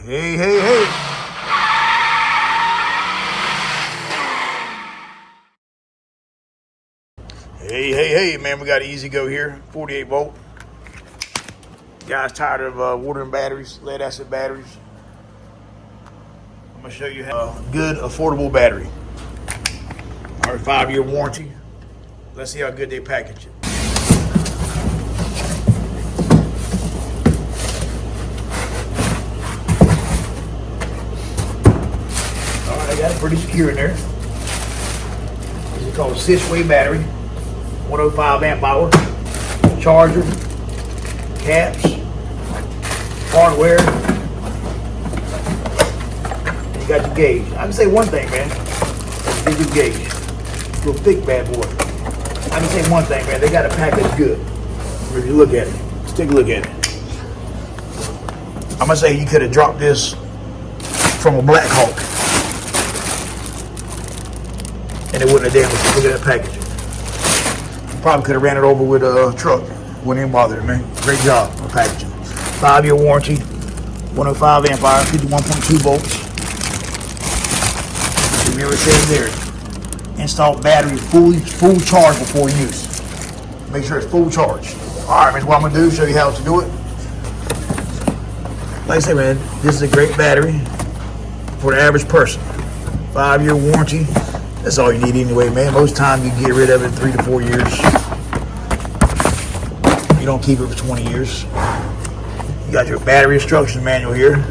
Hey, hey, hey. Hey, hey, hey, man, we got an EZGO here, 48 volt. Guys tired of watering batteries, lead acid batteries. I'm gonna show you how good, affordable battery. Our 5-year warranty. Let's see how good they package it. All right, I got it pretty secure in there. This is called a 6-way battery, 105 amp hour, charger, caps, hardware. And you got your gauge. I can say one thing, man. It's a good gauge. Little thick bad boy. I can say one thing, man. They got a package good. If you look at it, let's take a look at it. I'm gonna say you could have dropped this from a Black Hawk, and it wouldn't have damaged it. Look at that packaging. You probably could have ran it over with a truck. Wouldn't even bother it, man. Great job on packaging. 5-year warranty, 105 amp hour, 51.2 volts. The mirror says there. Install battery full charge before use. Make sure it's full charge. All right, man, what I'm gonna do, show you how to do it. Like I say, man, this is a great battery for the average person. 5-year warranty. That's all you need anyway, man. Most times you get rid of it in 3 to 4 years. You don't keep it for 20 years. You got your battery instruction manual here.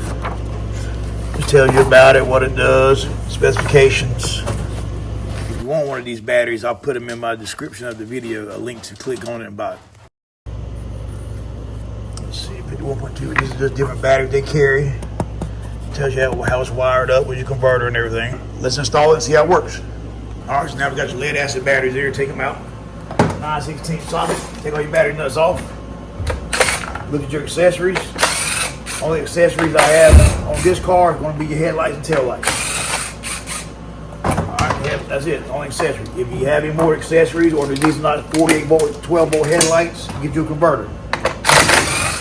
Just tells you about it, what it does, specifications. If you want one of these batteries, I'll put them in my description of the video, a link to click on it and buy it. Let's see, 51.2, these are just different batteries they carry. It tells you how it's wired up with your converter and everything. Let's install it and see how it works. All right, so now we got your lead acid batteries there. Take them out. 9/16 socket. Take all your battery nuts off. Look at your accessories. Only accessories I have on this car is going to be your headlights and tail lights. Alright, that's it. Only accessory. If you have any more accessories, or these are not 48 volt, 12 volt headlights, get you a converter.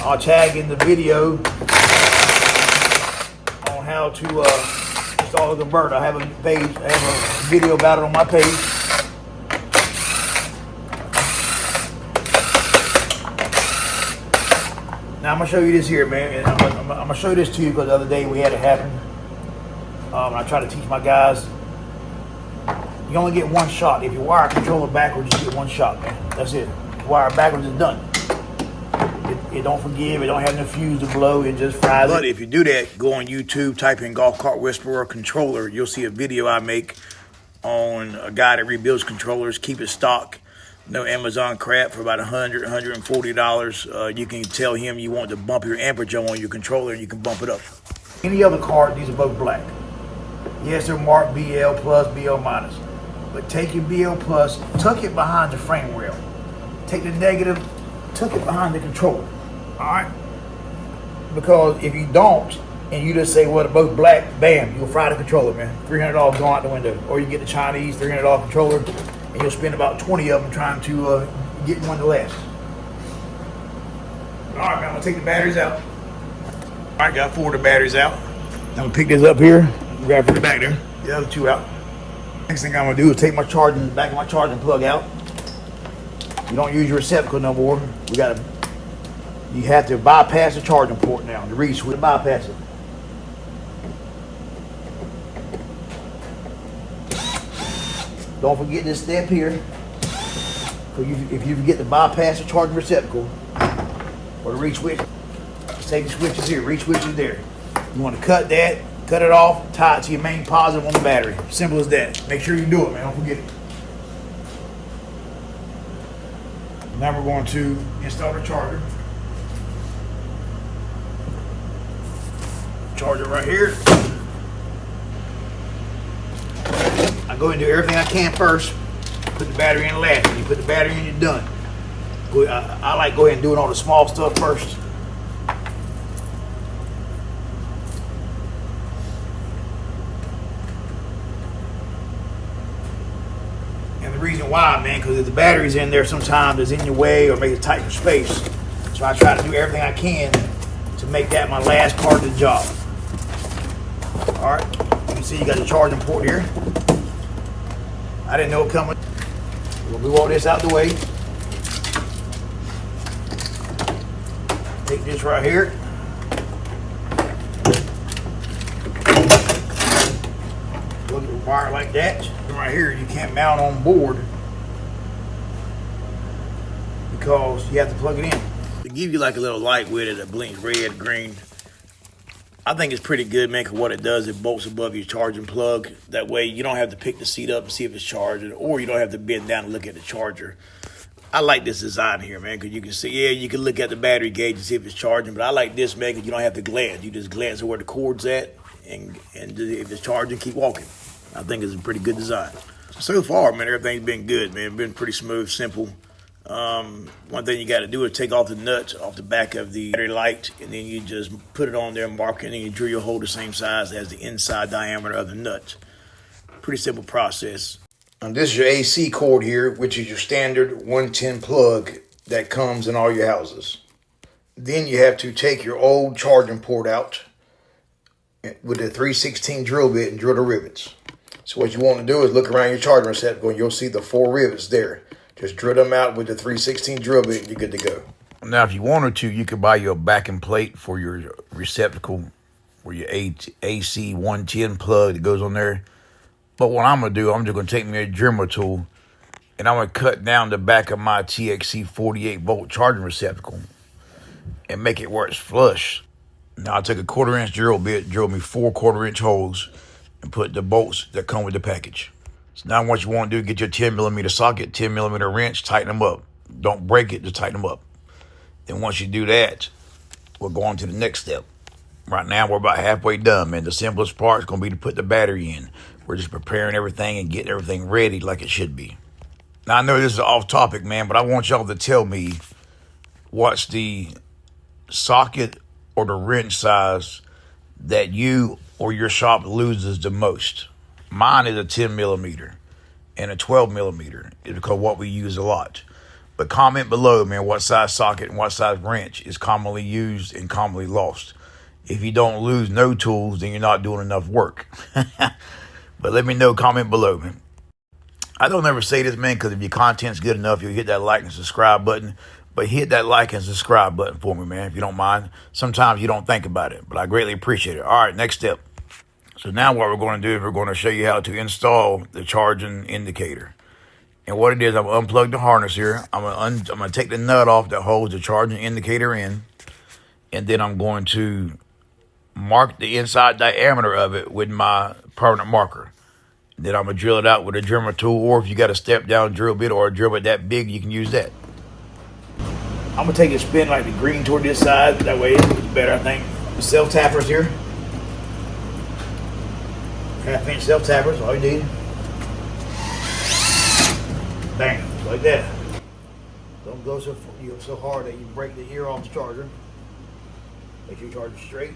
I'll tag in the video on how to install a converter. I have a page. I have a video about it on my page. Now I'm gonna show you this here, man. And I'm gonna show this to you because the other day we had it happen. I try to teach my guys. You only get one shot. If you wire a controller backwards, you get one shot, man. That's it. If you wire backwards, it's done. It don't forgive. It don't have no fuse to blow. It just fries. But if you do that, go on YouTube, type in Golf Cart Whisperer controller. You'll see a video I make on a guy that rebuilds controllers, keep it stock. No Amazon crap for about $100, $140. You can tell him you want to bump your amperage on your controller and you can bump it up. Any other card, these are both black. Yes, they're marked BL plus, BL minus. But take your BL plus, tuck it behind the frame rail. Take the negative, tuck it behind the controller. All right? Because if you don't, and you just say, well, they're both black, bam, you'll fry the controller, man. $300 going out the window. Or you get the Chinese $300 controller, and you'll spend about 20 of them trying to get one to last. All right, man, I'm gonna take the batteries out. All right, got 4 of the batteries out. I'm gonna pick this up here, grab from the back there, the other 2 out. Next thing I'm gonna do is take my charging, back of my charging plug out. You don't use your receptacle no more. You have to bypass the charging port now. The reed switch, bypass it. Don't forget this step here. If you forget to bypass the charging receptacle or the reed switch, just take the switches here. Reed switch is there. You want to cut that, cut it off, tie it to your main positive on the battery. Simple as that. Make sure you do it, man. Don't forget it. Now we're going to install the charger. Charger right here. I go and do everything I can first. Put the battery in last. When you put the battery in, you're done. I like to go ahead and do all the small stuff first. And the reason why, man, because if the battery's in there, sometimes it's in your way or makes it tight for space. So I try to do everything I can to make that my last part of the job. All right, you can see you got the charging port here. I didn't know it coming. We'll move all this out the way. Take this right here. Look at the wire like that. Right here, you can't mount on board because you have to plug it in. To give you like a little light with it that blinks red, green. I think it's pretty good, man, because what it does, it bolts above your charging plug. That way you don't have to pick the seat up and see if it's charging, or you don't have to bend down and look at the charger. I like this design here, man, because you can see, yeah, you can look at the battery gauge and see if it's charging, but I like this, man, because you don't have to glance. You just glance at where the cord's at, and if it's charging, keep walking. I think it's a pretty good design. So far, man, everything's been good, man. Been pretty smooth, simple. One thing you got to do is take off the nuts off the back of the battery light, and then you just put it on there, mark it, and you drill your hole the same size as the inside diameter of the nut. Pretty simple process. And this is your AC cord here, which is your standard 110 plug that comes in all your houses. Then you have to take your old charging port out with the 3/16 drill bit and drill the rivets. So what you want to do is look around your charging receptacle and you'll see the 4 rivets there. Just drill them out with the 3/16 drill bit and you're good to go. Now, if you wanted to, you could buy your backing plate for your receptacle or your AC 110 plug that goes on there. But what I'm going to do, I'm just going to take me a dremel tool and I'm going to cut down the back of my TXT 48 volt charging receptacle and make it where it's flush. Now I took a 1/4 inch drill bit, drill me 4 1/4 inch holes and put the bolts that come with the package. So now what you want to do, get your 10mm socket, 10mm wrench, tighten them up. Don't break it, just tighten them up. Then once you do that, we'll go on to the next step. Right now, we're about halfway done, man. The simplest part is going to be to put the battery in. We're just preparing everything and getting everything ready like it should be. Now, I know this is off topic, man, but I want y'all to tell me what's the socket or the wrench size that you or your shop loses the most. Mine is a 10mm and a 12mm because what we use a lot. But comment below, man, what size socket and what size wrench is commonly used and commonly lost. If you don't lose no tools, then you're not doing enough work. But let me know, comment below, man. I don't ever say this, man, because if your content's good enough, you'll hit that like and subscribe button. But hit that like and subscribe button for me, man, if you don't mind. Sometimes you don't think about it, but I greatly appreciate it. All right, next step. So now what we're going to do is we're going to show you how to install the charging indicator. And what it is, I'm going to unplug the harness here. I'm going to take the nut off that holds the charging indicator in. And then I'm going to mark the inside diameter of it with my permanent marker. Then I'm going to drill it out with a dremel tool, or if you got a step down drill bit or a drill bit that big, you can use that. I'm going to take a spin like the green toward this side. That way it's better, I think. The self-tappers here. 1/2 inch self-tappers, all you need. Bang, like that. Don't go so hard that you break the ear off the charger. Make sure your charger's straight.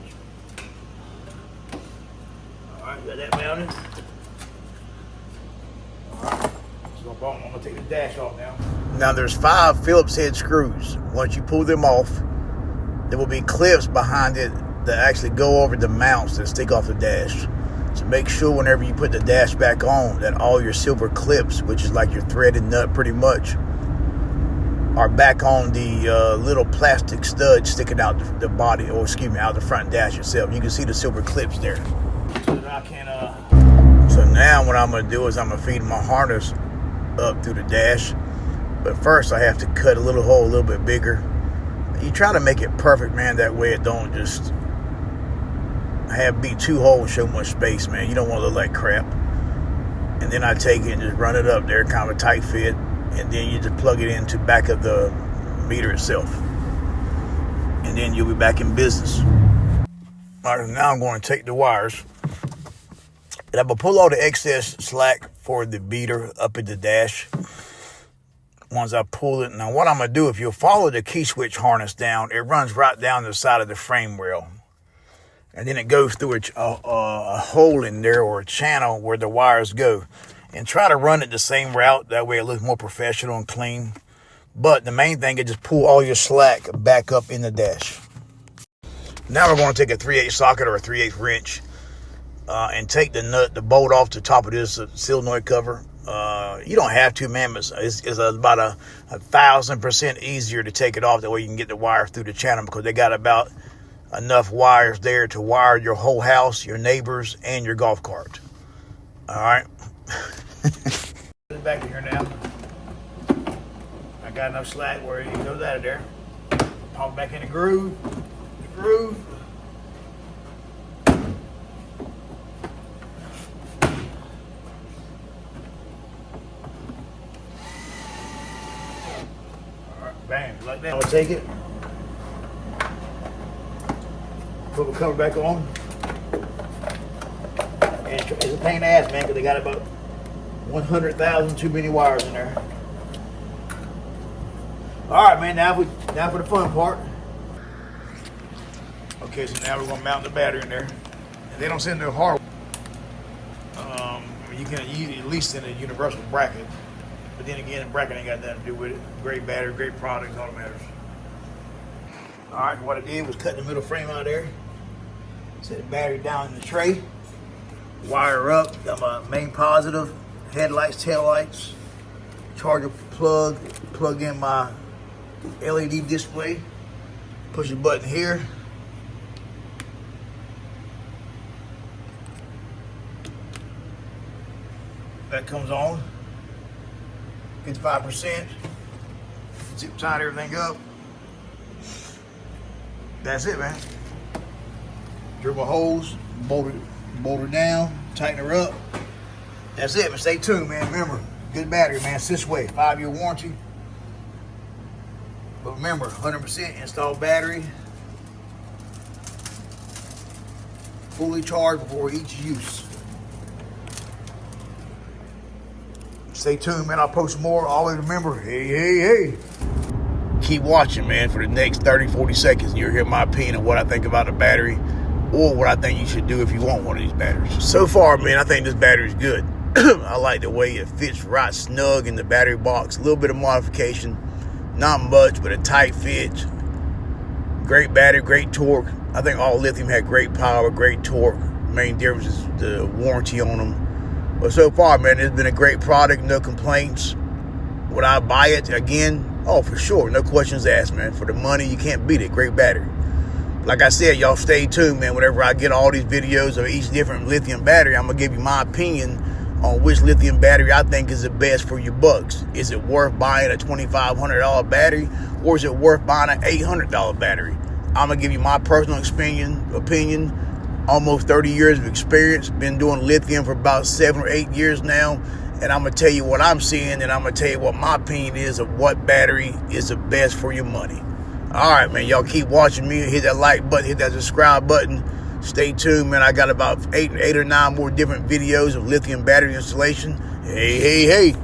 Alright, got that mounted. Alright, so I'm going to take the dash off now. Now there's 5 Phillips head screws. Once you pull them off, there will be clips behind it that actually go over the mounts that stick off the dash. So make sure whenever you put the dash back on that all your silver clips, which is like your threaded nut pretty much, are back on the little plastic stud sticking out the body, or excuse me, out the front dash itself. You can see the silver clips there. So that I can, so now what I'm going to do is I'm going to feed my harness up through the dash. But first I have to cut a little hole a little bit bigger. You try to make it perfect, man. That way it don't just be 2 holes, so much space, man. You don't want to look like crap. And then I take it and just run it up there, kind of a tight fit. And then you just plug it into back of the meter itself. And then you'll be back in business. All right, now I'm going to take the wires. And I'm going to pull all the excess slack for the beater up at the dash. Once I pull it, now what I'm going to do, if you'll follow the key switch harness down, it runs right down the side of the frame rail. And then it goes through a hole in there, or a channel where the wires go. And try to run it the same route. That way it looks more professional and clean. But the main thing is just pull all your slack back up in the dash. Now we're going to take a 3/8 socket or a 3/8 wrench. and take the bolt off the top of this solenoid cover. You don't have to, man, but it's about 1,000% easier to take it off. That way you can get the wire through the channel, because they got about enough wires there to wire your whole house, your neighbors, and your golf cart. All right. Back in here now. I got enough slack where it goes out of there. Pop back in the groove. Bam, like that. I'll take it. Put the cover back on. And it's a pain in the ass, man, because they got about 100,000 too many wires in there. All right, man. Now for the fun part. Okay, so now we're gonna mount the battery in there. And they don't send no hardware. You can use at least in a universal bracket. But then again, the bracket ain't got nothing to do with it. Great battery, great product, all that matters. All right, what I did was cut the middle frame out of there. Set the battery down in the tray. Wire up, got my main positive, headlights, taillights, charger plug in my LED display. Push the button here. That comes on. 55%. Zip tight everything up. That's it, man. Dribble hose, bolt her down, tighten her up. That's it, but stay tuned, man. Remember, good battery, man. It's this way, 5-year warranty. But remember, 100% installed battery. Fully charged before each use. Stay tuned, man. I'll post more. Always remember, hey. Keep watching, man, for the next 30, 40 seconds. You'll hear my opinion of what I think about the battery, or what I think you should do if you want one of these batteries. So far, man, I think this battery is good. I like the way it fits right snug in the battery box. A little bit of modification. Not much, but a tight fit. Great battery, great torque. I think all lithium had great power, great torque. Main difference is the warranty on them. But so far, man, it's been a great product. No complaints. Would I buy it again? Oh, for sure. No questions asked, man. For the money, you can't beat it. Great battery. Like I said, y'all stay tuned, man. Whenever I get all these videos of each different lithium battery, I'm going to give you my opinion on which lithium battery I think is the best for your bucks. Is it worth buying a $2,500 battery, or is it worth buying an $800 battery? I'm going to give you my personal opinion. Almost 30 years of experience. Been doing lithium for about 7 or 8 years now. And I'm going to tell you what I'm seeing, and I'm going to tell you what my opinion is of what battery is the best for your money. All right, man. Y'all keep watching me. Hit that like button. Hit that subscribe button. Stay tuned, man. I got about 8 or 9 more different videos of lithium battery installation. Hey.